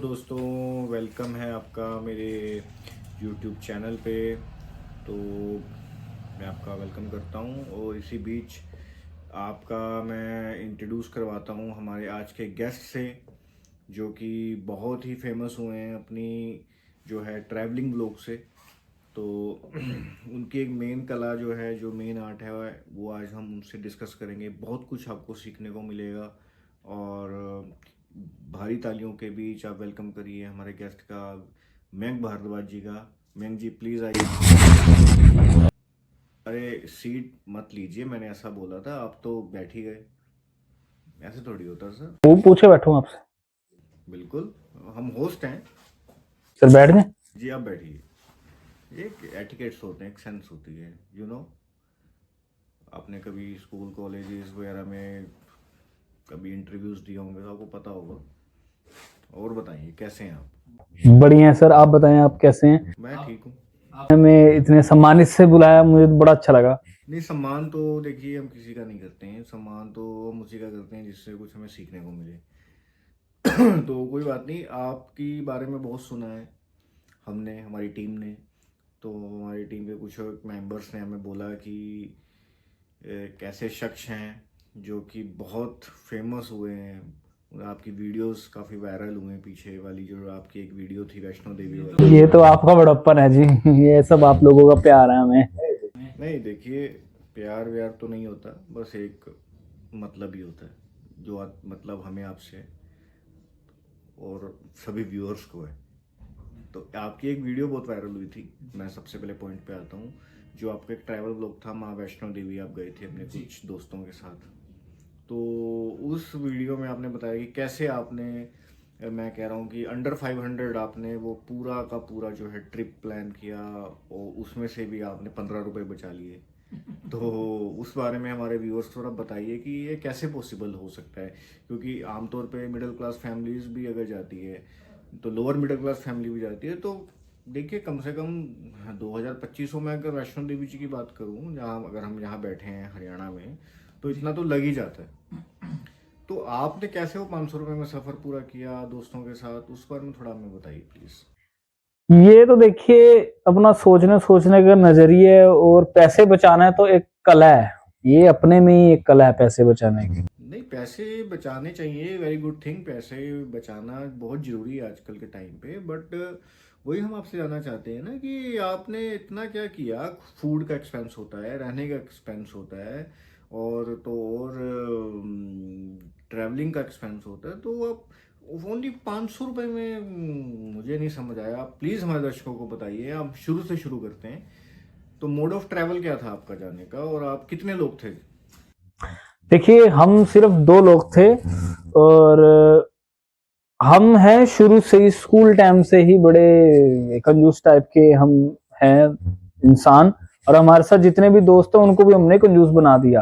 दोस्तों, वेलकम है आपका मेरे यूट्यूब चैनल पे। तो मैं आपका वेलकम करता हूँ और इसी बीच आपका मैं इंट्रोड्यूस करवाता हूँ हमारे आज के गेस्ट से, जो कि बहुत ही फेमस हुए हैं अपनी जो है ट्रैवलिंग ब्लॉग से। तो उनकी एक मेन कला जो है, जो मेन आर्ट है, वो आज हम उनसे डिस्कस करेंगे। बहुत कुछ आपको सीखने को मिलेगा और भारी तालियों के बीच आप वेलकम करिए हमारे गेस्ट का, मयंक भारद्वाज जी का। मयंक जी प्लीज़ आइए। अरे सीट मत लीजिए, मैंने ऐसा बोला था, आप तो बैठ ही गए। ऐसे थोड़ी होता सर। वो पूछे बैठूं आपसे। बिल्कुल, हम होस्ट हैं। सर बैठ जाए। जी आप बैठिए। ये एटिकेट्स होते हैं, एक सेंस होती है, यू नो। आपने कभी स्कूल कॉलेजेस वगैरह में कभी इंटरव्यूज दिए होंगे तो आपको पता होगा। और बताइए कैसे हैं आप? बढ़िया है सर, आप बताएं आप कैसे हैं। मैं ठीक हूँ। हमें इतने सम्मानित से बुलाया, मुझे तो बड़ा अच्छा लगा। नहीं, सम्मान तो देखिए हम किसी का नहीं करते हैं। सम्मान तो हम उसी का करते हैं जिससे कुछ हमें सीखने को मिले। तो कोई बात नहीं, आपकी बारे में बहुत सुना है हमने, हमारी टीम ने। तो हमारी टीम के कुछ मेंबर्स ने हमें बोला कि एक ऐसे शख्स हैं जो कि बहुत फेमस हुए हैं और आपकी वीडियोस काफ़ी वायरल हुए हैं। पीछे वाली जो आपकी एक वीडियो थी वैष्णो देवी वाली। ये तो आपका बड़प्पन है जी। ये सब आप लोगों का प्यार है हमें। नहीं देखिए, प्यार व्यार तो नहीं होता, बस एक मतलब ही होता है जो मतलब हमें आपसे और सभी व्यूअर्स को है। तो आपकी एक वीडियो बहुत वायरल हुई थी। मैं सबसे पहले पॉइंट पे आता हूँ। जो आपका एक ट्रैवल ब्लॉग था, माँ वैष्णो देवी आप गए थे अपने कुछ दोस्तों के साथ। तो उस वीडियो में आपने बताया कि कैसे आपने, मैं कह रहा हूँ कि अंडर 500 आपने वो पूरा का पूरा जो है ट्रिप प्लान किया और उसमें से भी आपने 15 रुपये बचा लिए। तो उस बारे में हमारे व्यूअर्स थोड़ा बताइए कि ये कैसे पॉसिबल हो सकता है, क्योंकि आमतौर पे मिडिल क्लास फैमिलीज भी अगर जाती है तो लोअर मिडिल क्लास फैमिली भी जाती है। तो देखिए कम से कम 2025 में अगर वैष्णो देवी जी की बात करूँ, जहाँ अगर हम यहाँ बैठे हैं हरियाणा में, तो इतना तो लग ही जाता है। तो आपने कैसे वो 500 रुपये में सफ़र पूरा किया दोस्तों के साथ, उस बारे में थोड़ा हमें बताइए प्लीज़। ये तो देखिए, अपना सोचने का नजरिए और पैसे बचाना है तो एक कला है। ये अपने में ही एक कला है पैसे बचाने की। नहीं, पैसे बचाने चाहिए, वेरी गुड थिंग। पैसे बचाना बहुत ज़रूरी है आजकल के टाइम पे। बट वही हम आपसे जानना चाहते हैं ना कि आपने इतना क्या किया। फूड का एक्सपेंस होता है, रहने का एक्सपेंस होता है, और तो और ट्रैवलिंग का एक्सपेंस होता है। तो आप ओनली 500 रुपये में, मुझे नहीं समझ आया। आप प्लीज़ हमारे दर्शकों को बताइए। आप शुरू से शुरू करते हैं। तो मोड ऑफ ट्रैवल क्या था आपका जाने का, और आप कितने लोग थे? देखिए, हम सिर्फ 2 लोग थे और हम हैं शुरू से ही, स्कूल टाइम से ही बड़े कंजूस टाइप के हम हैं इंसान। और हमारे साथ जितने भी दोस्त हैं उनको भी हमने कंजूस बना दिया।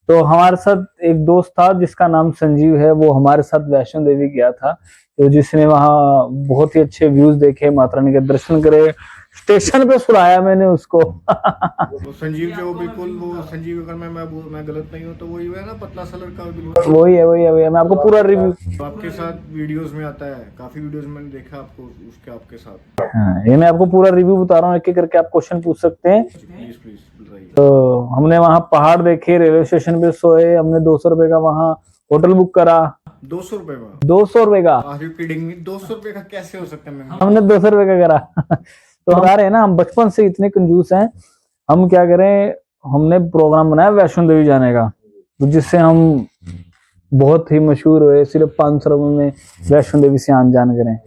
तो हमारे साथ एक दोस्त था जिसका नाम संजीव है, वो हमारे साथ वैष्णो देवी गया था। तो जिसने वहाँ बहुत ही अच्छे व्यूज देखे, माता रानी के दर्शन करे, स्टेशन पे सुलाया मैंने उसको। वो संजीव जो बिल्कुल, वो संजीव, अगर मैं गलत नहीं हूँ तो वही है ना, पतला सा लड़का बिल्कुल। वही है, मैं आपको पूरा रिव्यू। तो आपके साथ वीडियोस में आता है, काफी वीडियोस मैंने देखा आपको उसके, आपके साथ। हाँ, ये मैं आपको पूरा रिव्यू बता रहा हूँ, एक एक करके आप क्वेश्चन पूछ सकते हैं। प्लीज प्लीज बताइए। तो हमने वहाँ पहाड़ देखे, रेलवे स्टेशन पे सोए, हमने 200 रुपए का वहाँ होटल बुक करा। 200 रुपये में? 200 रुपए का। Are you kidding me? 200 रुपये का कैसे हो सकता है मैम? हमने 200 रुपए का करा। तो हम बता रहे हैं ना, हम बचपन से इतने कंजूस हैं। हम क्या करें, हमने प्रोग्राम बनाया वैष्णो देवी जाने का, तो जिससे हम बहुत ही मशहूर हुए। सिर्फ 500 रुपए में वैष्णो देवी से आन जान करें।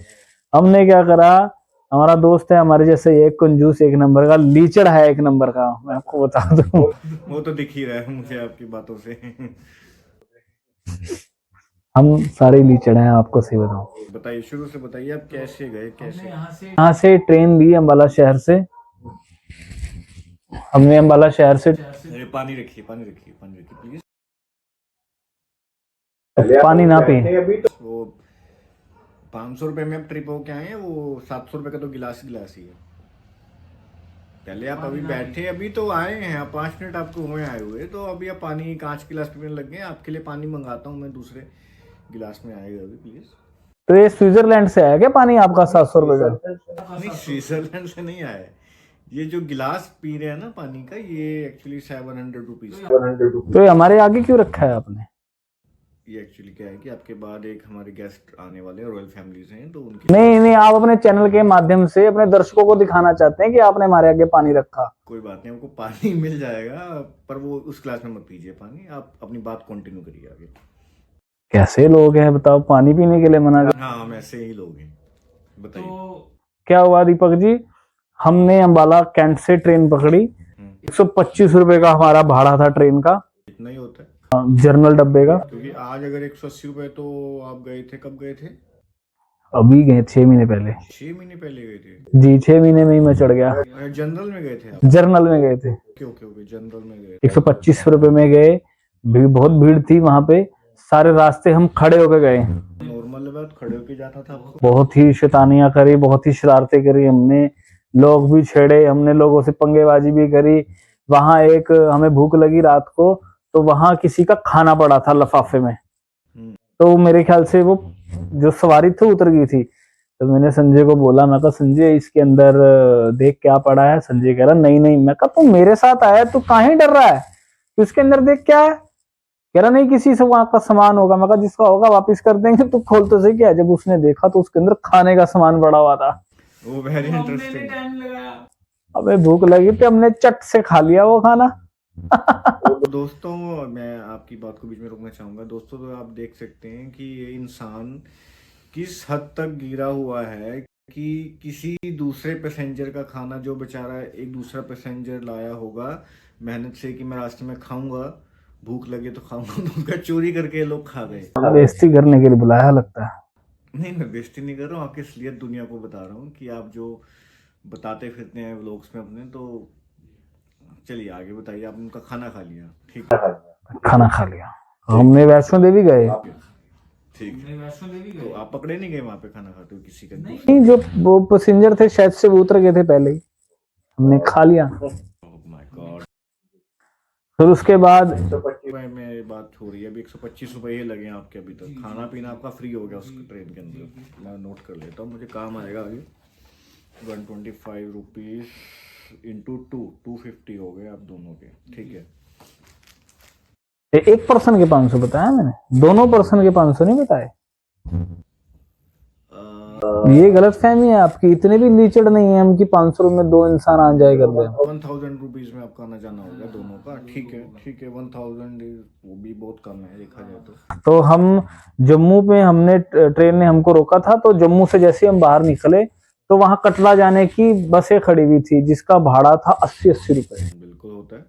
हमने क्या करा, हमारा दोस्त है हमारे जैसे एक कंजूस, एक नंबर का लीचड़ है, एक नंबर का, मैं आपको बता दूं। वो तो दिख ही रहा है मुझे आपकी बातों से। हम सारे लीचड़ हैं, आपको सही बताऊं। बताइए, शुरू से बताइए, आप कैसे गए, कैसे? यहाँ से ट्रेन ली अम्बाला शहर से। हमने अम्बाला शहर से। अरे पानी रखिए, पानी रखिए, पानी रखिए प्लीज। पानी ना पी। वो 500 रुपये में आप ट्रिप हो के आए हैं, वो 700 रुपये का तो गिलास ही गिलास ही है। पहले आप अभी बैठे, अभी तो आए हैं आप, 5 मिनट आपको हुए आए हुए, तो अभी आप पानी कांच गिलास पीने लग गए। आपके लिए पानी मंगाता हूँ मैं, दूसरे गिलास में आएगा अभी प्लीज। तो ये स्विट्जरलैंड से है क्या पानी आपका 700 रुपए का? नहीं, स्विट्जरलैंड से नहीं आया है। ये जो गिलास पी रहे हैं ना पानी का, ये एक्चुअली 700 रुपीज। तो ये हमारे आगे क्यों रखा है आपने? ये एक्चुअली क्या है कि आपके बाद एक हमारे गेस्ट आने वाले हैं, रॉयल फैमिलीज हैं, तो उनके नहीं नहीं, आप अपने चैनल के माध्यम से अपने दर्शकों को दिखाना चाहते हैं कि आपने हमारे आगे पानी रखा। कोई बात नहीं, आपको पानी मिल जाएगा, पर वो उस क्लास में मत पीजिए पानी। आप अपनी बात कंटिन्यू करिए आगे। कैसे लोग हैं बताओ, पानी पीने के लिए मना कर? हाँ, हम ऐसे ही लोग हैं, बताइए। क्या हुआ दीपक जी, हमने अम्बाला कैंट से ट्रेन पकड़ी। 125 रुपए का हमारा भाड़ा था ट्रेन का, इतना ही होता है, जर्नल डब्बे का। क्योंकि आज अगर 180 रुपए, तो आप गए थे, कब गए थे? अभी गए 6 महीने पहले। 6 महीने पहले गए थे? जी 6 महीने में ही मैं चढ़ गया। जनरल में गए थे आप? जर्नल में गए थे। ओके ओके ओके, जनरल में गए। 125 रुपए में गए, बहुत भीड़ थी वहां पे, सारे रास्ते हम खड़े होके गए। नॉर्मल बात, खड़े होके जाना था आपको? बहुत ही शैतानियां करी, बहुत ही शरारतें करी हमने, लोग भी छेड़े हमने, लोगों से पंगेबाजी भी करी। वहां एक हमें भूख लगी रात को, तो वहां किसी का खाना पड़ा था लिफाफे में, तो मेरे ख्याल से वो जो सवारी थी उतर गई थी। तो मैंने संजय को बोला, मैं कहा संजय इसके अंदर देख क्या पड़ा है। संजय कह रहा नहीं नहीं। मैं कहा तू मेरे साथ आया, तू काहे डर रहा है, तू इसके अंदर देख क्या है। कह रहा नहीं किसी से वहां का सामान होगा। मैं कहा जिसका होगा वापस कर देंगे, तू खोल तो सही क्या। जब उसने देखा तो उसके अंदर खाने का सामान पड़ा हुआ था। वो वेरी इंटरेस्टिंग। अबे भूख लगी थी, हमने चट से खा लिया वो खाना। दोस्तों, मैं आपकी बात को बीच में रोकना चाहूंगा। दोस्तों, तो आप देख सकते हैं कि ये इंसान किस हद तक गिरा हुआ है कि किसी दूसरे पैसेंजर का खाना, जो बेचारा एक दूसरा पैसेंजर लाया होगा मेहनत से कि मैं रास्ते में खाऊंगा, भूख लगे तो खाऊंगा, तो उनका चोरी करके लोग खा गए। बेइज्जती करने के लिए बुलाया लगता है। नहीं, मैं बेइज्जती नहीं कर रहा हूँ, आपकी असलियत दुनिया को बता रहा हूँ कि आप जो बताते फिरते हैं व्लॉग्स में अपने। तो चलिए आगे बताइए, आपने उनका खाना खा लिया, ठीक है? खाना खा लिया। हमने वैष्णो देवी गए। ठीक है, तो आप पकड़े नहीं गए वहां पे खाना खाते हो किसी का? नहीं, जो वो पैसेंजर थे शायद से वो उतर गए थे पहले ही, हमने खा लिया। My God. फिर उसके बाद 125 में बात हो रही है, अभी 125 रुपए ही लगे हैं आपके अभी तक। खाना पीना आपका फ्री हो गया उस ट्रेन के अंदर। मैं नोट कर लेता हूँ, मुझे काम आएगा आगे। 125 रुपीज इंटू 250 हो गए आप दोनों के, ठीक है? एक पर्सन के 500 बताया मैंने, दोनों पर्सन के 500 नहीं बताए। ये गलत फहमी है आपकी, इतने भी लीचड़ नहीं है हम कि 500 रुपए में 2 इंसान आ जाए कर दे। 1000 रुपीज में आपका आना जाना होगा दोनों का, ठीक है? ठीक है, 1000 वो भी बहुत कम है देखा जाए तो। हम जम्मू में, हमने ट्रेन ने हमको रोका था, तो जम्मू से जैसे हम बाहर निकले तो वहां कटरा जाने की बसें खड़ी हुई थी, जिसका भाड़ा था 80-80 रुपए। बिल्कुल होता है।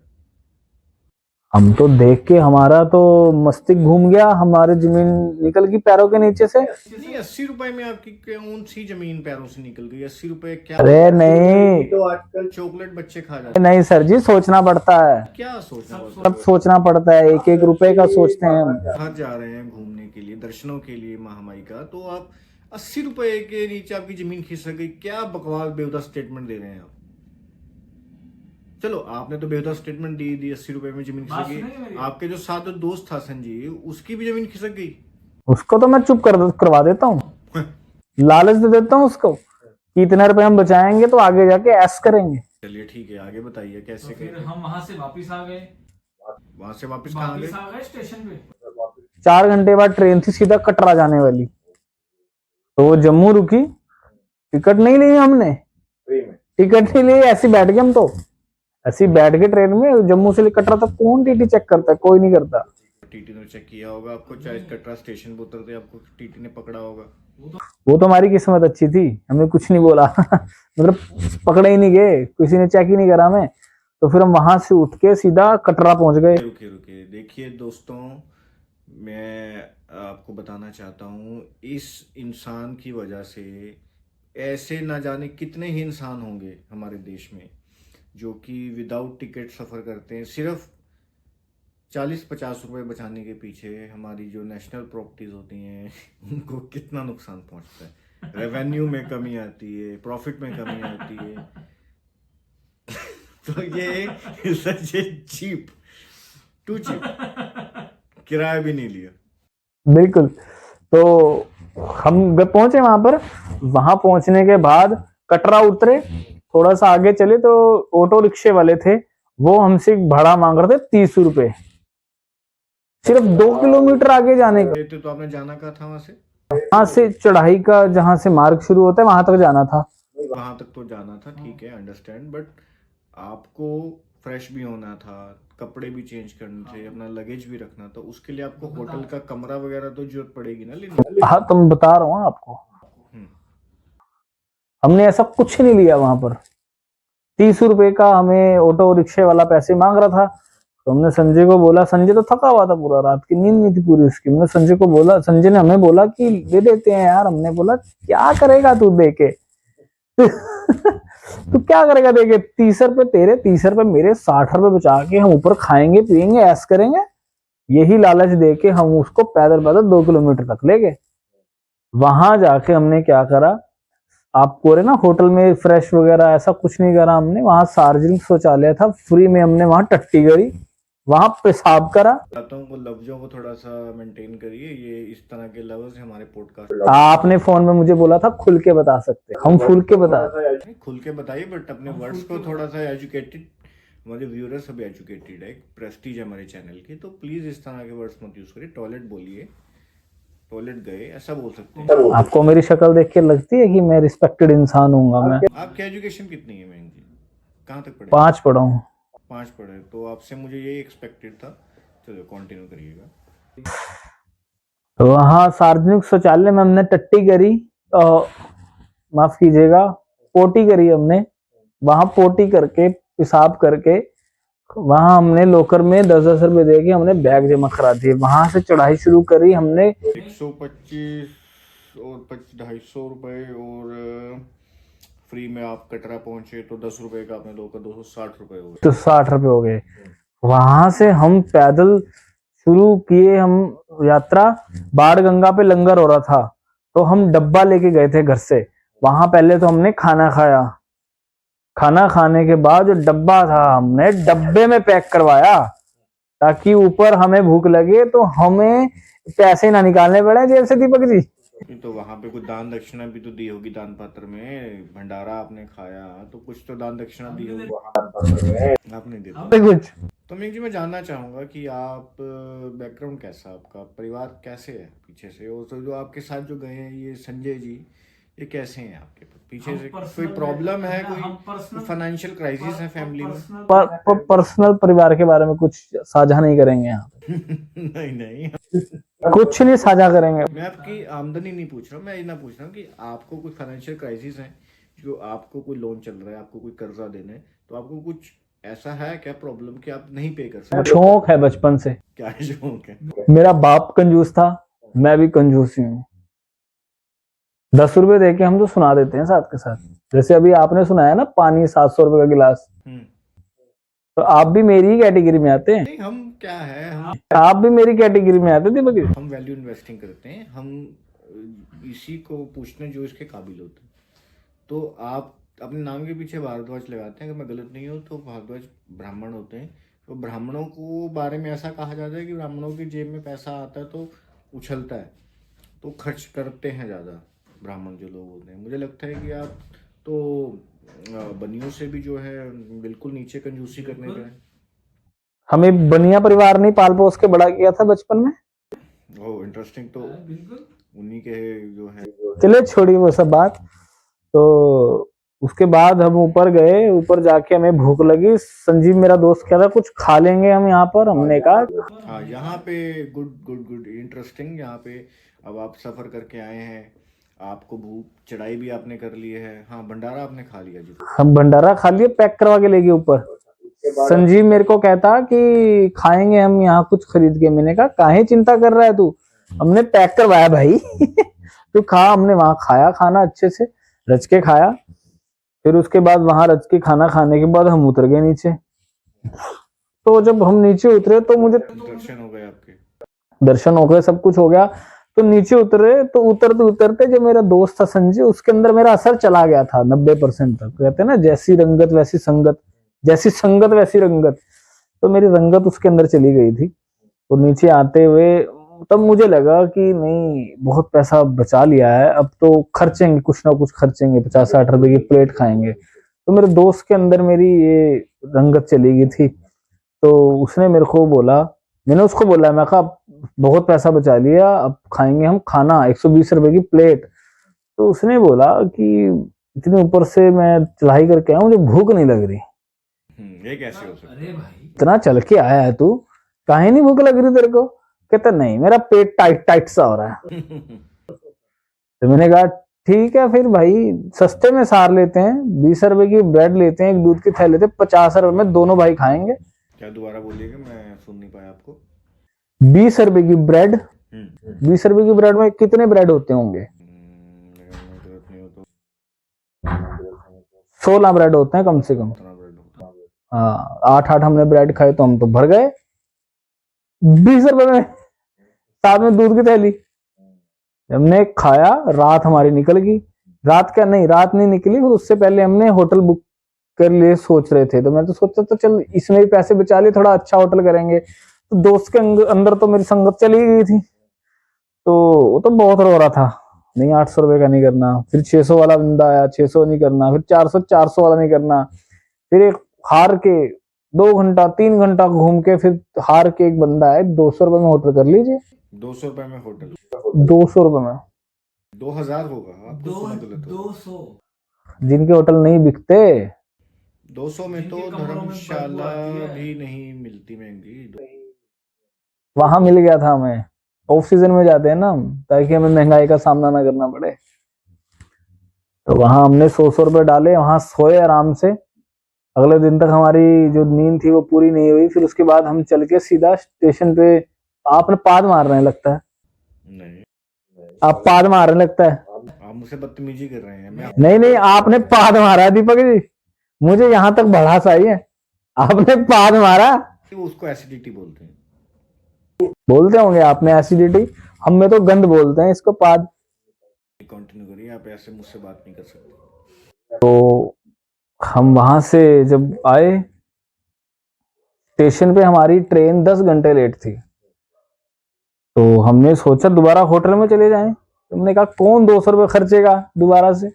हम तो देख के हमारा तो मस्तिष्क घूम गया, हमारे जमीन निकल गई पैरों के नीचे से। नहीं, 80 रुपए में आपकी कौन सी जमीन पैरों से निकल गई? 80 रुपए क्या? अरे नहीं, तो आजकल चॉकलेट बच्चे खा जाते नहीं सर जी, सोचना पड़ता है। क्या सोचना पड़ता सब सोचना पड़ता है, एक एक रुपए का सोचते हैं हम। है? बाहर जा रहे हैं घूमने के लिए, दर्शनों के लिए महामाई का, तो आप 80 रुपए के नीचे आपकी जमीन खिसक गई? क्या बकवास बेहुदा स्टेटमेंट दे रहे हैं आप? चलो, आपने तो बेहुदा स्टेटमेंट दी 80 रुपए में जमीन खिसक गई। आपके जो साथ जो दोस्त था संजीव, उसकी भी जमीन खिसक गई। उसको तो मैं चुप करवा देता हूँ, लालच दे देता हूँ उसको कि इतने रुपए हम बचाएंगे तो आगे जाके ऐश करेंगे। चलिए ठीक है, आगे बताइए कैसे? तो फिर हम वहां से वापस आ गए। वहां से वापस कहाँ गए? वापस आ गए स्टेशन पे। 4 घंटे बाद ट्रेन थी सीधा कटरा जाने वाली, तो वो जम्मू रुकी। टिकट नहीं ली हमने, टिकट नहीं ली, ऐसे बैठ गए हम। तो ऐसे बैठ के ट्रेन में जम्मू से कटरा तक कौन टीटी चेक करता है? कोई नहीं करता। टीटी ने चेक किया होगा आपको, चाहे कटरा स्टेशन पे उतरते आपको टीटी ने पकड़ा होगा। वो तो हमारी किस्मत अच्छी थी, हमें कुछ नहीं बोला मतलब पकड़े ही नहीं गए, किसी ने चेक ही नहीं करा हमें। तो फिर हम वहां से उठ के सीधा कटरा पहुंच गए। रुके, देखिए दोस्तों, मैं आपको बताना चाहता हूँ, इस इंसान की वजह से ऐसे ना जाने कितने ही इंसान होंगे हमारे देश में जो कि विदाउट टिकट सफ़र करते हैं, सिर्फ 40-50 रुपए बचाने के पीछे हमारी जो नेशनल प्रॉपर्टीज होती हैं उनको कितना नुकसान पहुंचता है। रेवेन्यू में कमी आती है, प्रॉफिट में कमी आती है। तो ये सच चीप, टू चीप, किराया भी नहीं लिया। बिल्कुल। तो हम पहुंचे वहां पर। वहां पहुंचने के बाद कटरा उतरे, थोड़ा सा आगे चले तो ऑटो रिक्शे वाले थे, वो हमसे भाड़ा मांग रहे थे 30 रुपए, सिर्फ 2 किलोमीटर आगे जाने का। तो आपने जाना कहा था वहां से? वहां से चढ़ाई का जहां से मार्ग शुरू होता है वहां तक जाना था। वहां तक तो जाना था, ठीक है, अंडरस्टैंड, बट आपको फ्रेश भी होना था, कपड़े भी चेंज करने थे, अपना लगेज भी रखना था, उसके लिए आपको होटल का कमरा वगैरह तो जरूरत पड़ेगी ना लेने। हाँ तुम बता रहा हूँ आपको, हम्म, हमने ऐसा कुछ नहीं लिया वहां पर। 30 रुपए का हमें ऑटो रिक्शे वाला पैसे मांग रहा था, तो हमने संजय को बोला, संजय तो थका हुआ था पूरा, रात की नींद नहीं थी पूरी उसकी। हमने संजय को बोला, संजय ने हमें बोला कि दे देते हैं यार। हमने बोला क्या करेगा तू दे के तू क्या करेगा दे के? 30 रुपए तेरे, 30 रुपए मेरे, 60 रुपए बचा के हम ऊपर खाएंगे पिएंगे ऐश करेंगे। यही लालच दे के हम उसको पैदल पैदल 2 किलोमीटर तक ले गए। वहां जाके हमने क्या करा, आपको रे ना होटल में फ्रेश वगैरह ऐसा कुछ नहीं करा हमने। वहां सार्वजनिक शौचालय था, फ्री में हमने वहां टट्टी करी, वहां पेशाब करा। चाहता हूँ वो लफ्जों को थोड़ा सा मेंटेन करिए, ये इस तरह के लफ्ज हमारे पॉडकास्ट। आपने फोन में मुझे बोला था खुल के बता सकते, हम खुल के बता। खुल के बताइए, बट अपने वर्ड्स को थोड़ा सा एजुकेटेड, हमारे व्यूअर्स सभी एजुकेटेड है, प्रेस्टीज है हमारे चैनल की, तो प्लीज इस तरह के वर्ड्स मत यूज करिए। टॉयलेट बोलिए, टॉयलेट गए, ऐसा बोल सकते हैं। आपको मेरी शक्ल देख के लगती है कि मैं रिस्पेक्टेड इंसान हूँ? मैं आपकी एजुकेशन कितनी है मैम जी? कहाँ तक पढ़े? 5 पढ़ा हूँ। 5 पढ़े, तो आपसे मुझे ये एक्सपेक्टेड था। चलो कंटिन्यू करिएगा। तो वहां सार्वजनिक शौचालय में हमने टट्टी करी, माफ कीजिएगा पोटी करी हमने। वहां पोटी करके पेशाब करके वहां हमने लोकर में 10-10 रुपए दे के हमने बैग जमा करा दिए। वहां से चढ़ाई शुरू करी हमने। 125 और 250 रुपए, और फ्री में आप कटरा पहुंचे तो 10 रुपए का आपने लोग का 260 रुपए हो गए। तो 60 रुपए हो गए। वहां से हम पैदल शुरू किए हम यात्रा। बाढ़ गंगा पे लंगर हो रहा था, तो हम डब्बा लेके गए थे घर से। वहां पहले तो हमने खाना खाया, खाना खाने के बाद जो डब्बा था हमने डब्बे में पैक करवाया, ताकि ऊपर हमें भूख लगे तो हमें पैसे ना निकालने पड़े जेब से। दीपक जी तो वहां पे कुछ दान दक्षिणा भी तो दी होगी, दान पात्र में भंडारा आपने खाया तो कुछ तो दान दक्षिणा दी होगी, आपने दी तो कुछ। तो मैं जी मैं जानना चाहूंगा कि आप बैकग्राउंड कैसा, आपका परिवार कैसे है पीछे से, और तो जो आपके साथ जो गए हैं ये संजय जी, ये कैसे हैं आपके पीछे से? कोई प्रॉब्लम है, कोई फाइनेंशियल क्राइसिस है फैमिली में? पर्सनल परिवार के बारे में कुछ साझा नहीं करेंगे यहाँ नहीं नहीं, कुछ नहीं साझा करेंगे। मैं आपकी आमदनी नहीं पूछ रहा हूँ, मैं ये ना पूछ रहा हूँ कि आपको कोई फाइनेंशियल क्राइसिस है, जो आपको कोई लोन चल रहा है, आपको कोई कर्जा देना है, तो आपको कुछ ऐसा है क्या प्रॉब्लम कि आप नहीं पे कर सकते? शौक है बचपन से। क्या शौक है? मेरा बाप कंजूस था, मैं भी कंजूस ही हूँ। 10 रुपए दे के हम तो सुना देते हैं साथ के साथ। जैसे अभी आपने सुनाया ना पानी 700 रुपए का गिलास, तो आप भी मेरी ही कैटेगरी में आते हैं। नहीं, हम क्या है, आप भी मेरी कैटेगरी में आते थे। हम वैल्यू इन्वेस्टिंग करते हैं, हम इसी को पूछते हैं जो इसके काबिल होते हैं। तो आप अपने नाम के पीछे भारद्वाज लगाते हैं, अगर मैं गलत नहीं हूँ तो भारद्वाज ब्राह्मण होते हैं। तो ब्राह्मणों को बारे में ऐसा कहा जाता है कि ब्राह्मणों की जेब में पैसा आता है तो उछलता है, तो खर्च करते हैं ज़्यादा ब्राह्मण जो लोग होते हैं। मुझे लगता है कि आप तो बनियों से भी जो है बिल्कुल नीचे कंजूसी करने का है। हमें बनिया परिवार नहीं पाल पोस के बड़ा किया था बचपन में। ओह इंटरेस्टिंग, तो उन्हीं के जो है। चले छोड़िए वो सब बात। तो उसके बाद हम ऊपर गए, ऊपर जाके हमें भूख लगी। संजीव मेरा दोस्त कह रहा कुछ खा लेंगे हम यहाँ पर, हमने कहा हाँ यहाँ पे गुड गुड गुड इंटरेस्टिंग। यहाँ पे अब आप सफर करके आए हैं, आपको भूख, चढ़ाई भी आपने कर ली है, हाँ भंडारा आपने खा लिया जी? हम भंडारा खा लिए, पैक करवा के ले गए ऊपर। संजीव मेरे को कहता कि खाएंगे हम यहाँ कुछ खरीद के। मैंने कहा काहे चिंता कर रहा है तू, हमने पैक करवाया भाई तू खा। हमने वहां खाया, खाना अच्छे से रच के खाया। फिर उसके बाद वहां रच के खाना खाने के बाद हम उतर गए नीचे। तो जब हम नीचे उतरे तो मुझे दर्शन हो गए आपके? दर्शन हो गए, सब कुछ हो गया। तो नीचे उतरे तो उतरते उतरते जो मेरा दोस्त था संजय, उसके अंदर मेरा असर चला गया था 90% तक। कहते हैं ना जैसी रंगत वैसी संगत, जैसी संगत वैसी रंगत। तो मेरी रंगत उसके अंदर चली गई थी। तो नीचे आते हुए तब मुझे लगा कि नहीं, बहुत पैसा बचा लिया है, अब तो खर्चेंगे, कुछ ना कुछ खर्चेंगे, 50-60 रुपए की प्लेट खाएंगे। तो मेरे दोस्त के अंदर मेरी ये रंगत चली गई थी। तो उसने मेरे को बोला, मैंने उसको बोला, मैं कहा बहुत पैसा बचा लिया, अब खाएंगे हम खाना 120 रुपए की प्लेट। तो उसने बोला कि इतने ऊपर से मैं चढ़ाई करके आया, मुझे भूख नहीं लग रही। ये कैसे हो सकता अरे भाई, इतना चल के आया है तू, काहे नहीं भूख लग रही तेरे को? कहता नहीं, मेरा पेट टाइट टाइट सा हो रहा है। है? तो मैंने कहा ठीक है फिर भाई, सस्ते में सार लेते हैं, 20 रुपए की ब्रेड लेते हैं, एक दूध की थैली लेते हैं, 50 रुपए में दोनों भाई खाएंगे। क्या दोबारा बोलिएगा, मैं सुन नहीं पाया आपको। 20 रुपए की ब्रेड, 20 रुपए की ब्रेड में कितने ब्रेड होते होंगे? जरूरत नहीं हो तो 16 ब्रेड होते हैं कम से कम। उतना ब्रेड होता है। हाँ, 8-8 हमने ब्रेड खाए तो हम तो भर गए 20 रुपए में, साथ में दूध की थैली। हमने खाया, रात हमारी निकल गई। रात नहीं निकली, फिर उससे पहले हमने होटल बुक कर लिए सोच रहे थे। तो मैं तो सोचा तो चल इसमें भी पैसे बचा लिए, थोड़ा अच्छा होटल करेंगे। तो दोस्त के अंदर तो मेरी संगत चली गई थी, तो वो तो बहुत रो रहा था, नहीं 800 रुपए का नहीं करना। फिर 600 वाला बंदा आया, 600 नहीं करना। फिर 400 वाला नहीं करना। फिर एक हार के 2 घंटा 3 घंटा घूम के फिर हार के एक बंदा है, 200 रुपए में होटल कर लीजिए। 200 रुपए में होटल? 200 रुपए में 2000 होगा, आपको सुना गलत होगा। 200 जिनके होटल नहीं बिकते 200 में तो जिनके कमरों में धर्मशाला बदबू आती है। भी नहीं मिलती महंगी। वहां मिल गया था हमें। ऑफ सीजन में जाते हैं ना हम, ताकि हमें महंगाई का सामना ना करना पड़े। तो वहां हमने 100 रुपए डाले, वहां सोए आराम से। अगले दिन तक हमारी जो नींद थी वो पूरी नहीं हुई। फिर उसके बाद हम चल के सीधा स्टेशन पे, आपने पाद मारने लगता है, नहीं, आप पाद मारने लगता है। आप मुझसे बदतमीजी कर रहे हैं। मैं नहीं, आपने पाद मारा है दीपक जी, मुझे यहाँ तक भड़ास आई है। आपने पाद मारा। उसको एसिडिटी बोलते हैं। बोलते होंगे आपने एसिडिटी, हम में तो गंद बोलते हैं इसको, पाद। कंटिन्यू करिए, आप ऐसे मुझसे बात नहीं कर सकते। तो हम वहां से जब आए, स्टेशन पे हमारी ट्रेन 10 घंटे लेट थी। तो हमने सोचा दोबारा होटल में चले जाएं। हमने कहा कौन 200 रुपये खर्चेगा दोबारा से।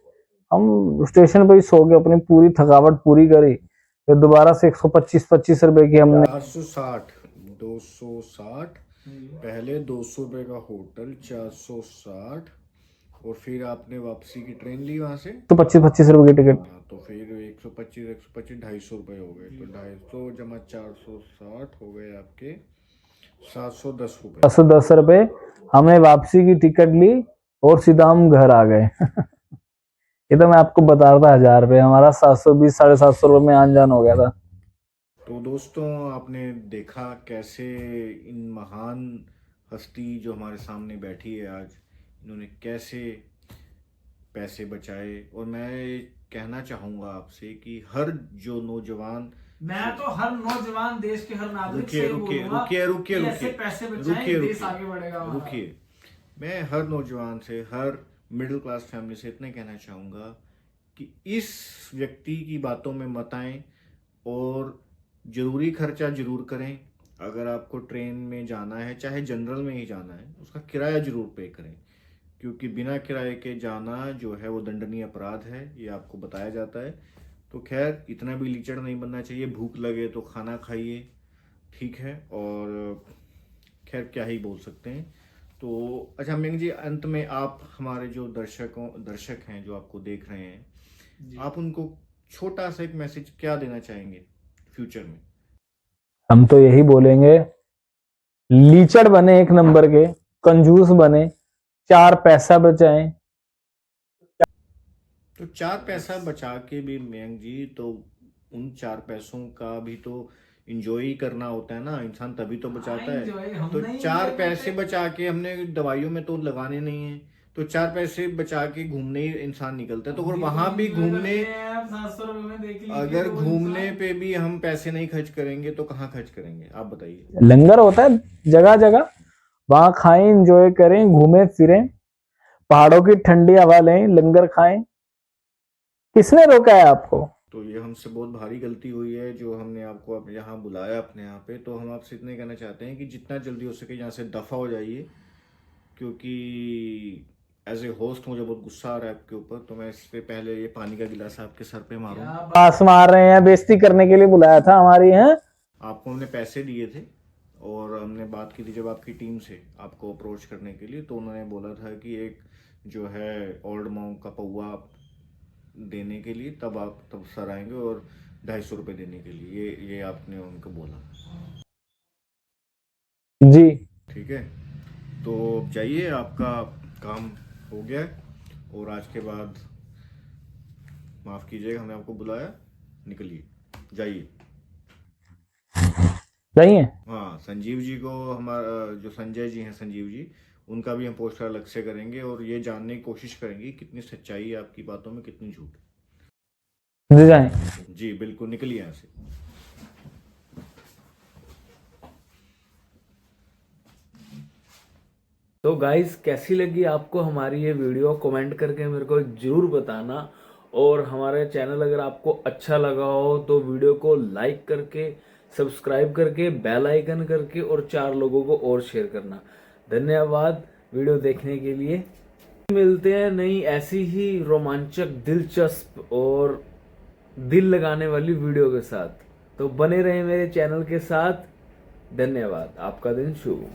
हम स्टेशन पे ही सो गए, अपनी पूरी थकावट पूरी करी। फिर दोबारा से 125-25 रुपए की हमने 460, 260, पहले 200 रुपए का होटल, 460, और फिर आपने वापसी की ट्रेन ली वहां से। तो 25-25 रुपए की टिकट। हाँ, तो फिर 125, 250 रुपए हो गए। तो 250 जमा 460 हो गए आपके 710 रुपए। 710 रुपए हमने वापसी की टिकट ली और सीधा हम घर आ गए। ये तो मैं आपको बता रहा था, 1000 रुपए हमारा 720 750 रुपए में आन जान हो गया था। तो दोस्तों, आपने देखा कैसे इन महान हस्ती जो हमारे सामने बैठी है आज, इन्होंने कैसे पैसे बचाए। और मैं कहना चाहूँगा आपसे कि हर जो नौजवान, मैं तो हर नौजवान देश के हर नागरिक से रुकिए बोलूंगा रुकिए रुकिए कि रुकिए ऐसे पैसे बचाएं, रुकिए देश आगे बढ़ेगा हमारा। रुकिए। मैं हर नौजवान से, हर मिडिल क्लास फैमिली से इतना कहना चाहूँगा कि इस व्यक्ति की बातों में मत आएं और ज़रूरी खर्चा ज़रूर करें। अगर आपको ट्रेन में जाना है, चाहे जनरल में ही जाना है, उसका किराया ज़रूर पे करें, क्योंकि बिना किराए के जाना जो है वो दंडनीय अपराध है, ये आपको बताया जाता है। तो खैर, इतना भी लीचड़ नहीं बनना चाहिए। भूख लगे तो खाना खाइए, ठीक है। और खैर क्या ही बोल सकते हैं। तो अच्छा मेंग जी, अंत में आप हमारे जो दर्शक हैं जो आपको देख रहे हैं, आप उनको छोटा सा एक मैसेज क्या देना चाहेंगे फ्यूचर में? हम तो यही बोलेंगे, लीचड़ बने एक नंबर के, कंजूस बने, 4 पैसा बचाएं। तो 4 पैसा बचा के भी मयंक जी, तो उन 4 पैसों का भी तो इंजॉय ही करना होता है ना इंसान, तभी तो बचाता है। enjoy हम तो नहीं 4 enjoy पैसे करते। बचा के हमने दवाइयों में तो लगाने नहीं है, तो 4 पैसे बचा के घूमने ही इंसान निकलता है। तो अगर वहां भी घूमने, 700 रुपए में देख लीजिए, अगर तो घूमने इंसान- पे भी हम पैसे नहीं खर्च करेंगे तो कहाँ खर्च करेंगे, आप बताइए। लंगर होता है जगह जगह, वहां खाएं, एंजॉय करें, घूमें फिरें, पहाड़ों की ठंडी हवा लें, लंगर खाएं। किसने रोका है आपको? तो ये हमसे बहुत भारी गलती हुई है जो हमने आपको अब यहाँ बुलाया अपने यहाँ पे। तो हम आपसे इतने कहना चाहते हैं कि जितना जल्दी हो सके यहाँ से दफ़ा हो जाइए, क्योंकि एज ए होस्ट मुझे बहुत गुस्सा आ रहा है आपके ऊपर। तो मैं इससे पहले ये पानी का गिलास आपके सर पे मारूं। पास मार रहे हैं, बेइज्जती करने के लिए बुलाया था हमारी है। आपको हमने पैसे दिए थे और हमने बात की थी जब आपकी टीम से आपको अप्रोच करने के लिए, तो उन्होंने बोला था कि एक जो है ओल्ड मॉन्क का पौवा आप देने के लिए तब सर आएंगे, और 250 रुपये देने के लिए, ये आपने उनको बोला। जी ठीक है, तो जाइए, आपका काम हो गया है। और आज के बाद माफ़ कीजिएगा, हमने आपको बुलाया, निकलिए, जाइए। चाहिए। हाँ, संजीव जी को, हमारा जो संजय जी हैं, संजीव जी, उनका भी हम पोस्टर अलग से करेंगे और ये जानने की कोशिश करेंगे कितनी सच्चाई है आपकी बातों में, कितनी झूठ। जी जाए। जी बिल्कुल, निकलिए यहाँ से। तो गाइस, कैसी लगी आपको हमारी ये वीडियो, कमेंट करके मेरे को ज़रूर बताना। और हमारे चैनल अगर आपको अच्छा लगा हो तो वीडियो को लाइक करके, सब्सक्राइब करके, बेल आइकन करके और 4 लोगों को और शेयर करना। धन्यवाद वीडियो देखने के लिए। मिलते हैं नई ऐसी ही रोमांचक, दिलचस्प और दिल लगाने वाली वीडियो के साथ। तो बने रहें मेरे चैनल के साथ। धन्यवाद, आपका दिन शुभ हो।